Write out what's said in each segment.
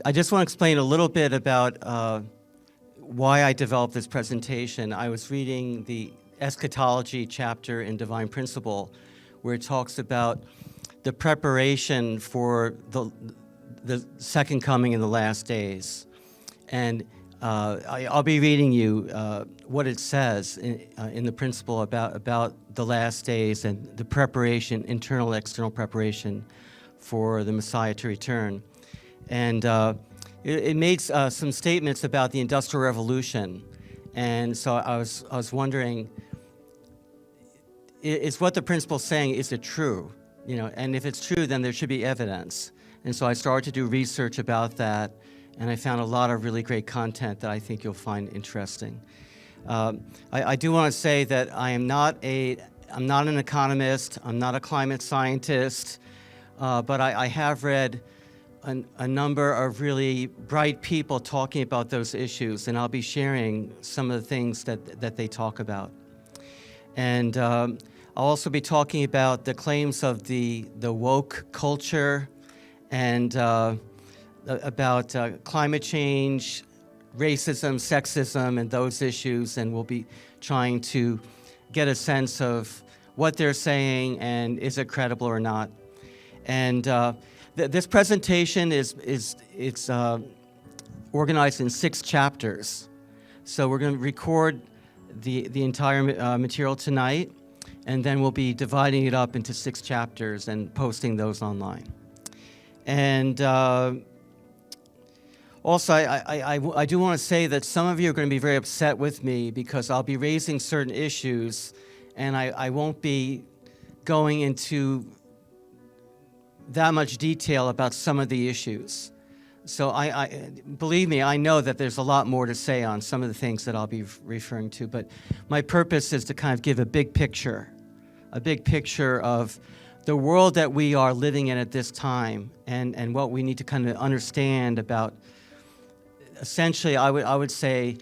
I just want to explain a little bit about why I developed this presentation. I was reading the eschatology chapter in Divine Principle, where it talks about the preparation for the second coming in the last days. And I'll be reading you what it says in the principle about the last days and the preparation, internal, external preparation for the Messiah to return. And it makes some statements about the Industrial Revolution. And so I was wondering, is what the principle is saying, is it true? You know, and if it's true, then there should be evidence. And so I started to do research about that, and I found a lot of really great content that I think you'll find interesting. I do want to say that I'm not an economist, I'm not a climate scientist, but I have read a number of really bright people talking about those issues, and I'll be sharing some of the things that they talk about. And I'll also be talking about the claims of the woke culture and about climate change, racism, sexism, and those issues, and we'll be trying to get a sense of what they're saying and is it credible or not. And this presentation is organized in 6 chapters. So we're going to record the entire material tonight, and then we'll be dividing it up into 6 chapters and posting those online. And also, I do want to say that some of you are going to be very upset with me because I'll be raising certain issues, and I won't be going into that much detail about some of the issues. So believe me, I know that there's a lot more to say on some of the things that I'll be referring to, but my purpose is to kind of give a big picture of the world that we are living in at this time, and what we need to kind of understand about, essentially, I would say,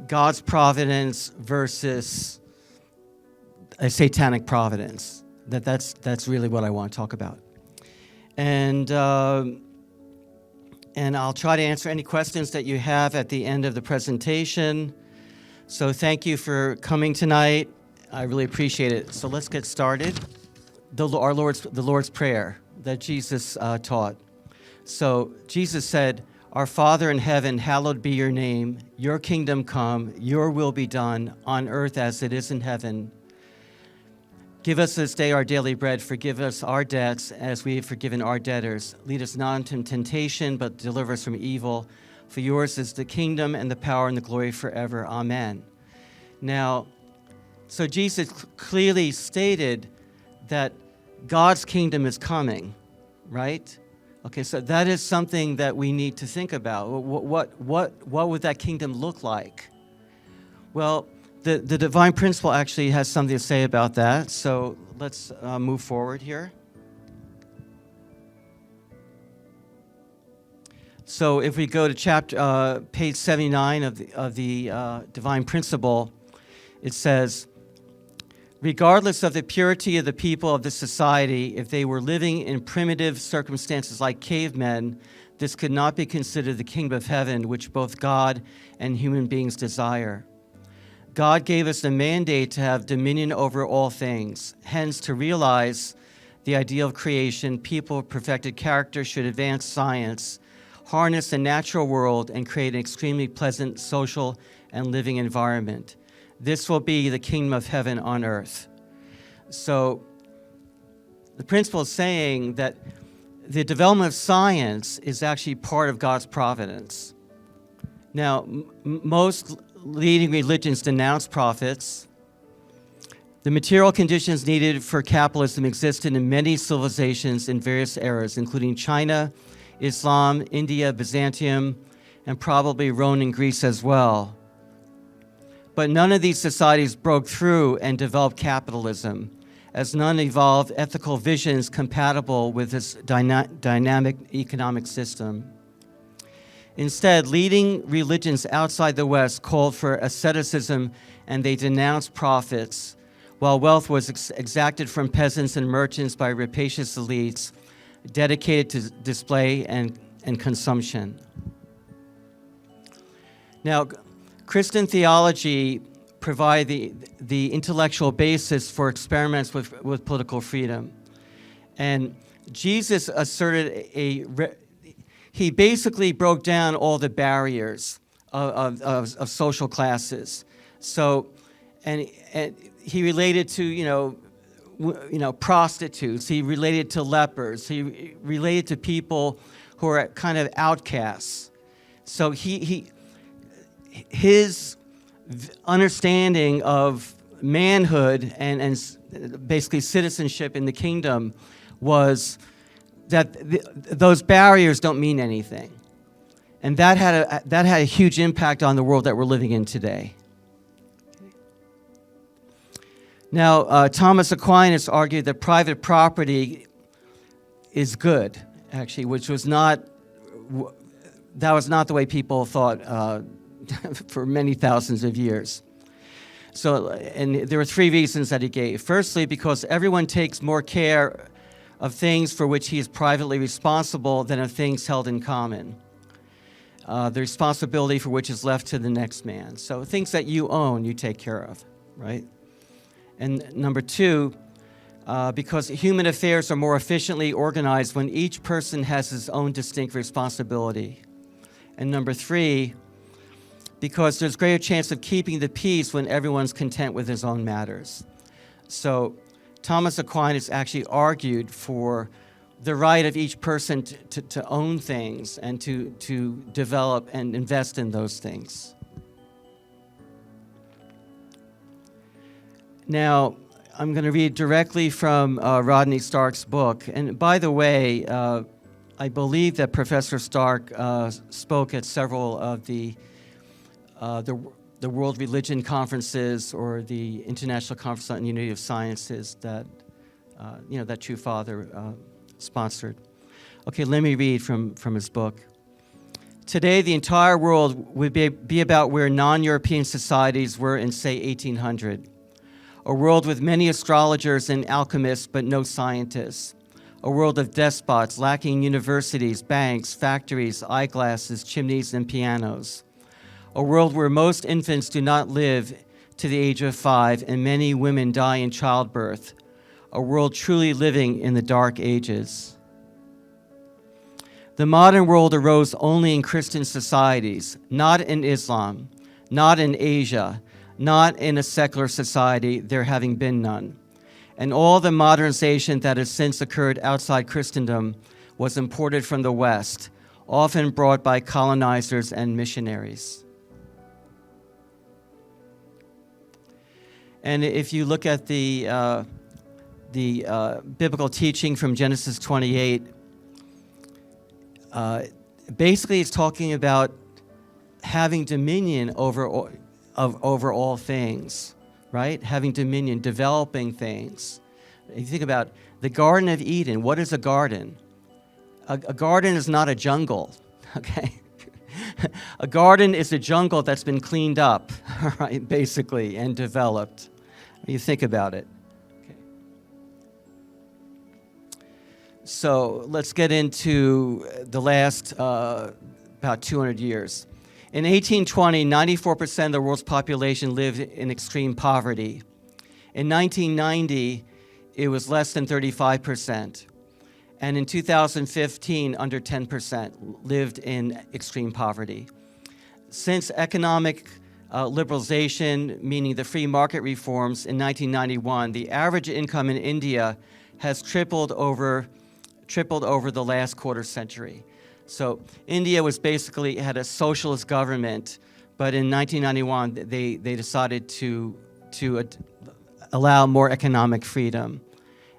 God's providence versus a satanic providence. That's really what I want to talk about. And I'll try to answer any questions that you have at the end of the presentation. So thank you for coming tonight. I really appreciate it. So let's get started. The Lord's Prayer that Jesus taught. So Jesus said, "Our Father in heaven, hallowed be your name. Your kingdom come, your will be done on earth as it is in heaven. Give us this day our daily bread. Forgive us our debts as we have forgiven our debtors. Lead us not into temptation, but deliver us from evil. For yours is the kingdom and the power and the glory forever. Amen." Now, so Jesus clearly stated that God's kingdom is coming, right? Okay, so that is something that we need to think about. What would that kingdom look like? Well, the Divine Principle actually has something to say about that, so let's move forward here. So if we go to page 79 of the Divine Principle, it says, "Regardless of the purity of the people of this society, if they were living in primitive circumstances like cavemen, this could not be considered the kingdom of heaven, which both God and human beings desire. God gave us the mandate to have dominion over all things. Hence, to realize the ideal of creation, people of perfected character should advance science, harness the natural world, and create an extremely pleasant social and living environment. This will be the kingdom of heaven on earth." So the principle is saying that the development of science is actually part of God's providence. Now, most leading religions denounce prophets. The material conditions needed for capitalism existed in many civilizations in various eras, including China, Islam, India, Byzantium, and probably Rome and Greece as well. But none of these societies broke through and developed capitalism, as none evolved ethical visions compatible with this dynamic economic system. Instead, leading religions outside the West called for asceticism, and they denounced prophets, while wealth was exacted from peasants and merchants by rapacious elites dedicated to display and consumption. Now, Christian theology provide the intellectual basis for experiments with political freedom. And Jesus asserted he basically broke down all the barriers of social classes. So, and he related to, prostitutes. He related to lepers. He related to people who are kind of outcasts. So his understanding of manhood and basically citizenship in the kingdom was that those barriers don't mean anything. And that had a huge impact on the world that we're living in today. Now, Thomas Aquinas argued that private property is good, actually, which was not the way people thought for many thousands of years. So, and there were three reasons that he gave. Firstly, because everyone takes more care of things for which he is privately responsible than of things held in common. The responsibility for which is left to the next man. So things that you own, you take care of, right? And number two, because human affairs are more efficiently organized when each person has his own distinct responsibility. And number three, because there's greater chance of keeping the peace when everyone's content with his own matters. So Thomas Aquinas actually argued for the right of each person to own things and to develop and invest in those things. Now, I'm going to read directly from Rodney Stark's book. And by the way, I believe that Professor Stark spoke at several of the World Religion Conferences or the International Conference on Unity of Sciences that that True Father sponsored. Okay, let me read from his book. Today, the entire world would be about where non-European societies were in, say, 1800. A world with many astrologers and alchemists, but no scientists. A world of despots, lacking universities, banks, factories, eyeglasses, chimneys, and pianos. A world where most infants do not live to the age of 5, and many women die in childbirth. A world truly living in the dark ages. The modern world arose only in Christian societies, not in Islam, not in Asia, not in a secular society, there having been none. And all the modernization that has since occurred outside Christendom was imported from the West, often brought by colonizers and missionaries. And if you look at the biblical teaching from Genesis 28, basically it's talking about having dominion over all things, right? Having dominion, developing things. If you think about the Garden of Eden, what is a garden? A garden is not a jungle, okay? A garden is a jungle that's been cleaned up, right, basically, and developed. You think about it. Okay. So let's get into the last about 200 years. In 1820, 94% of the world's population lived in extreme poverty. In 1990, it was less than 35%. And in 2015, under 10% lived in extreme poverty. Since economic liberalization, meaning the free market reforms in 1991, the average income in India has tripled over the last quarter century. So India was basically had a socialist government, but in 1991 they decided to allow more economic freedom,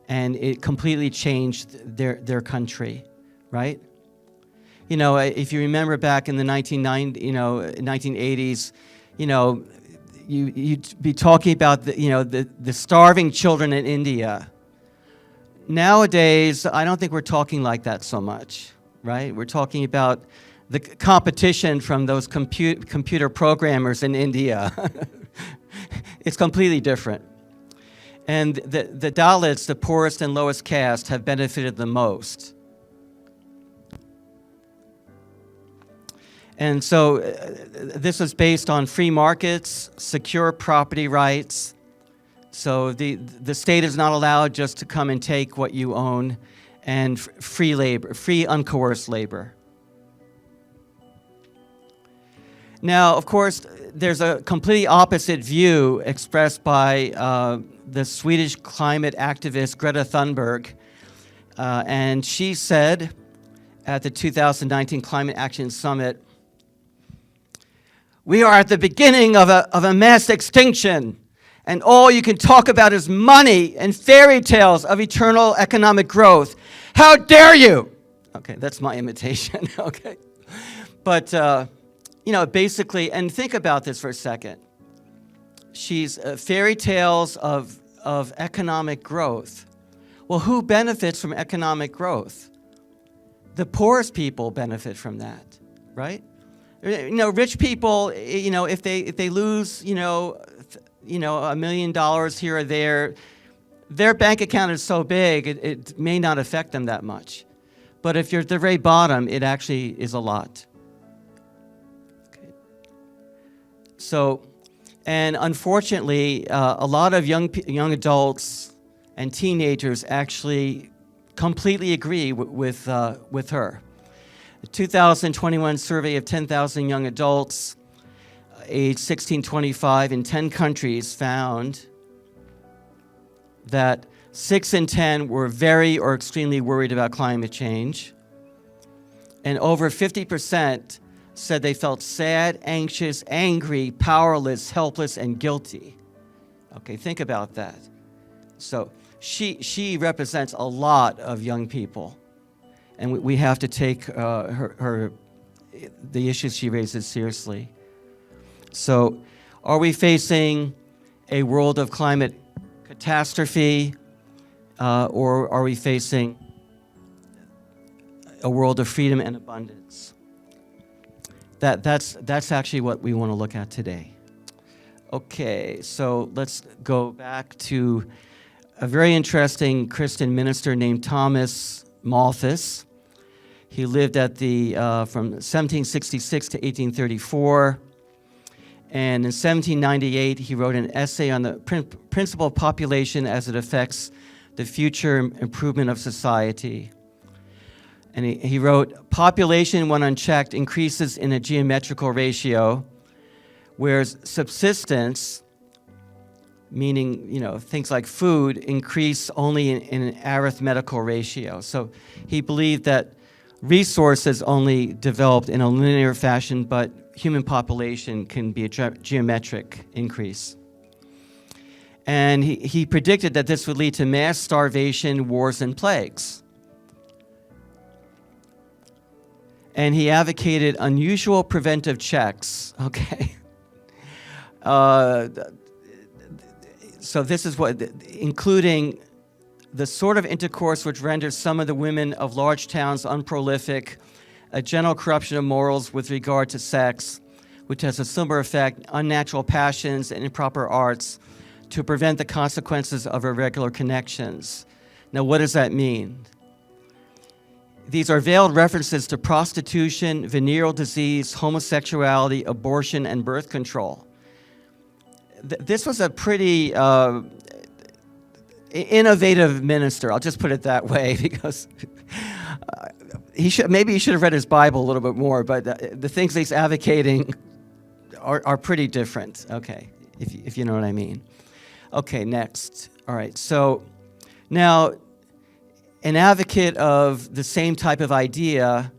and it completely changed their country, right? You know, if you remember back in the 1980s, you'd be talking about the starving children in India. Nowadays, I don't think we're talking like that so much. Right? We're talking about the competition from those computer programmers in India. It's completely different. And the Dalits, the poorest and lowest caste, have benefited the most. And so this was based on free markets, secure property rights. So the state is not allowed just to come and take what you own, and free labor, free uncoerced labor. Now, of course, there's a completely opposite view expressed by the Swedish climate activist Greta Thunberg. And she said at the 2019 Climate Action Summit, "We are at the beginning of a mass extinction, and all you can talk about is money and fairy tales of eternal economic growth. How dare you?" Okay, that's my imitation, okay? But, basically, and think about this for a second. She's fairy tales of economic growth. Well, who benefits from economic growth? The poorest people benefit from that, right? Rich people, if they lose, $1 million here or there, their bank account is so big, it may not affect them that much. But if you're at the very bottom, it actually is a lot. Okay. So, and unfortunately, a lot of young adults and teenagers actually completely agree with her. The 2021 survey of 10,000 young adults aged 16-25 in 10 countries found that 6 in 10 were very or extremely worried about climate change, and over 50% said they felt sad, anxious, angry, powerless, helpless, and guilty. Okay, think about that. So she represents a lot of young people, and we have to take the issues she raises seriously. So, are we facing a world of climate catastrophe, or are we facing a world of freedom and abundance? That's actually what we want to look at today. Okay, so let's go back to a very interesting Christian minister named Thomas Malthus. He lived from 1766 to 1834. And in 1798, he wrote an essay on the principle of population as it affects the future improvement of society. And he wrote, "Population, when unchecked, increases in a geometrical ratio, whereas subsistence, meaning things like food, increase only in an arithmetical ratio." So he believed that resources only developed in a linear fashion, but human population can be a geometric increase. And he predicted that this would lead to mass starvation, wars, and plagues. And he advocated unusual preventive checks, okay? So this is including the sort of intercourse which renders some of the women of large towns unprolific, a general corruption of morals with regard to sex, which has a similar effect, unnatural passions and improper arts, to prevent the consequences of irregular connections. Now, what does that mean? These are veiled references to prostitution, venereal disease, homosexuality, abortion, and birth control. This was a pretty innovative minister. I'll just put it that way, because maybe he should have read his Bible a little bit more, but the things he's advocating are pretty different, okay, if you know what I mean. Okay, next. All right, so now an advocate of the same type of idea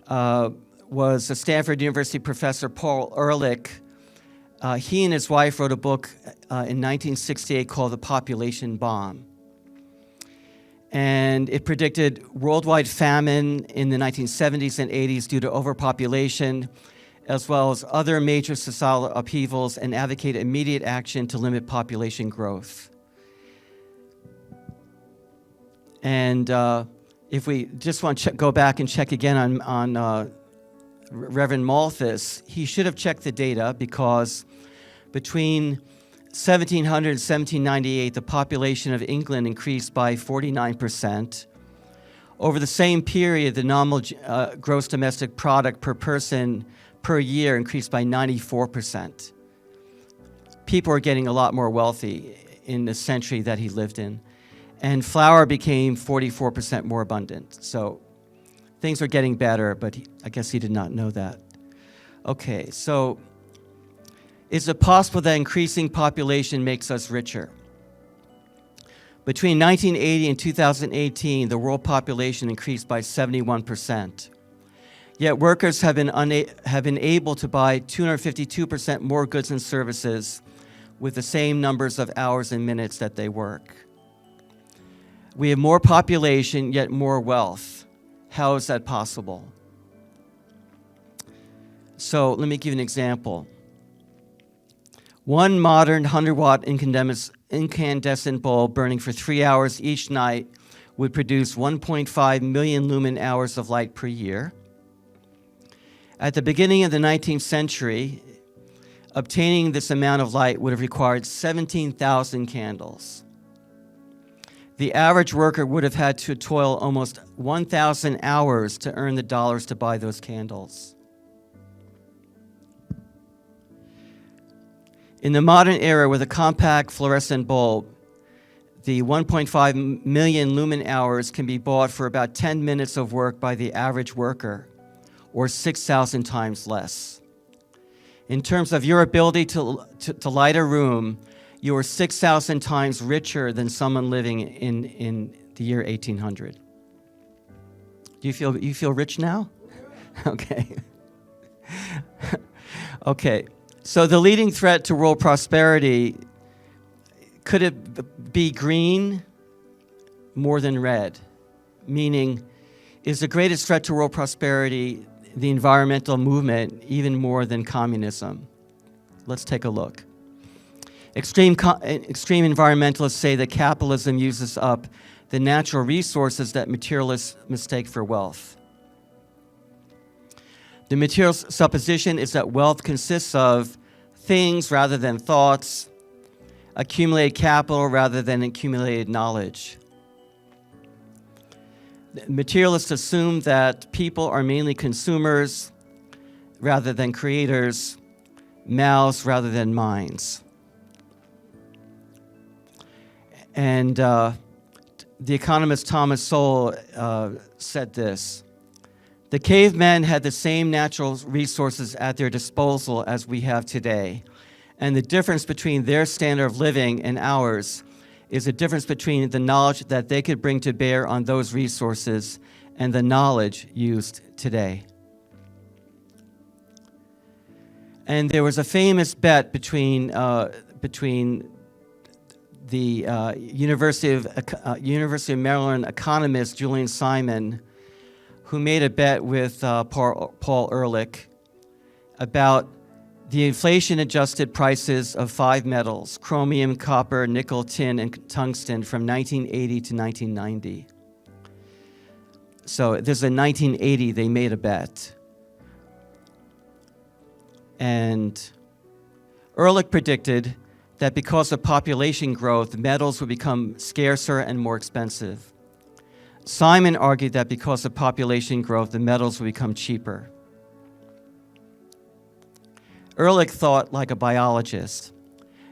was a Stanford University professor, Paul Ehrlich. He and his wife wrote a book in 1968 called The Population Bomb. And it predicted worldwide famine in the 1970s and 80s due to overpopulation, as well as other major societal upheavals, and advocated immediate action to limit population growth. And if we just want to go back and check again on Reverend Malthus, he should have checked the data, because between 1700 and 1798, the population of England increased by 49%. Over the same period, the nominal gross domestic product per person per year increased by 94%. People are getting a lot more wealthy in the century that he lived in. And flour became 44% more abundant. So things are getting better, but I guess he did not know that. Okay, so is it possible that increasing population makes us richer? Between 1980 and 2018, the world population increased by 71%. Yet workers have been able to buy 252% more goods and services with the same numbers of hours and minutes that they work. We have more population, yet more wealth. How is that possible? So let me give you an example. One modern 100-watt incandescent bulb burning for 3 hours each night would produce 1.5 million lumen hours of light per year. At the beginning of the 19th century, obtaining this amount of light would have required 17,000 candles. The average worker would have had to toil almost 1,000 hours to earn the dollars to buy those candles. In the modern era, with a compact fluorescent bulb, the 1.5 million lumen hours can be bought for about 10 minutes of work by the average worker, or 6,000 times less. In terms of your ability to light a room, you are 6,000 times richer than someone living in the year 1800. Do you feel rich now? Okay. Okay. So the leading threat to world prosperity, could it be green more than red? Meaning, is the greatest threat to world prosperity the environmental movement even more than communism? Let's take a look. Extreme environmentalists say that capitalism uses up the natural resources that materialists mistake for wealth. The material supposition is that wealth consists of things rather than thoughts, accumulated capital rather than accumulated knowledge. Materialists assume that people are mainly consumers rather than creators, mouths rather than minds. And the economist Thomas Sowell said this: the cavemen had the same natural resources at their disposal as we have today, and the difference between their standard of living and ours is a difference between the knowledge that they could bring to bear on those resources and the knowledge used today. And there was a famous bet between the University of Maryland economist Julian Simon, who made a bet with Paul Ehrlich about the inflation-adjusted prices of 5 metals, chromium, copper, nickel, tin, and tungsten from 1980 to 1990. So there's a 1980, they made a bet. And Ehrlich predicted that because of population growth, metals would become scarcer and more expensive. Simon argued that because of population growth, the metals would become cheaper. Ehrlich thought like a biologist.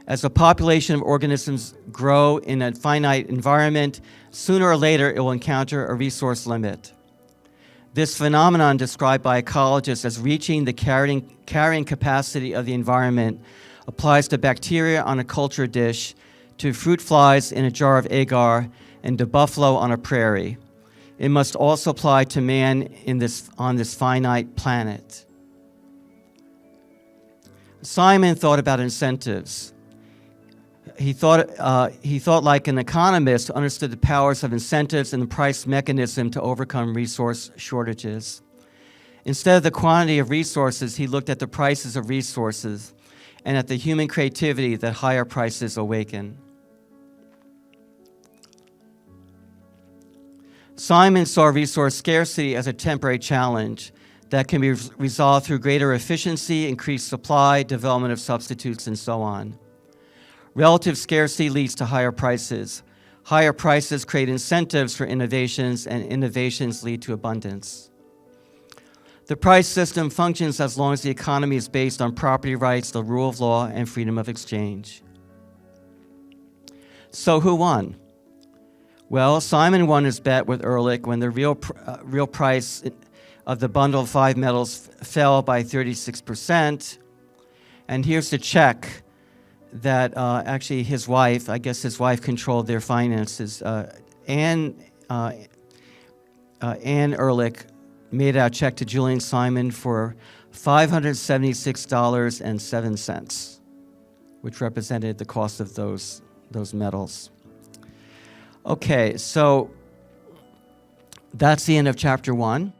As the population of organisms grow in a finite environment, sooner or later it will encounter a resource limit. This phenomenon, described by ecologists as reaching the carrying capacity of the environment, applies to bacteria on a culture dish, to fruit flies in a jar of agar, and to buffalo on a prairie. It must also apply to man on this finite planet. Simon thought about incentives. He thought like an economist who understood the powers of incentives and the price mechanism to overcome resource shortages. Instead of the quantity of resources, he looked at the prices of resources and at the human creativity that higher prices awaken. Simon saw resource scarcity as a temporary challenge that can be resolved through greater efficiency, increased supply, development of substitutes, and so on. Relative scarcity leads to higher prices. Higher prices create incentives for innovations, and innovations lead to abundance. The price system functions as long as the economy is based on property rights, the rule of law, and freedom of exchange. So who won? Well, Simon won his bet with Ehrlich when the real price of the bundle of 5 metals fell by 36%. And here's the check that actually his wife, I guess his wife controlled their finances. Anne Ehrlich made out a check to Julian Simon for $576.07, which represented the cost of those metals. Okay, so that's the end of chapter 1.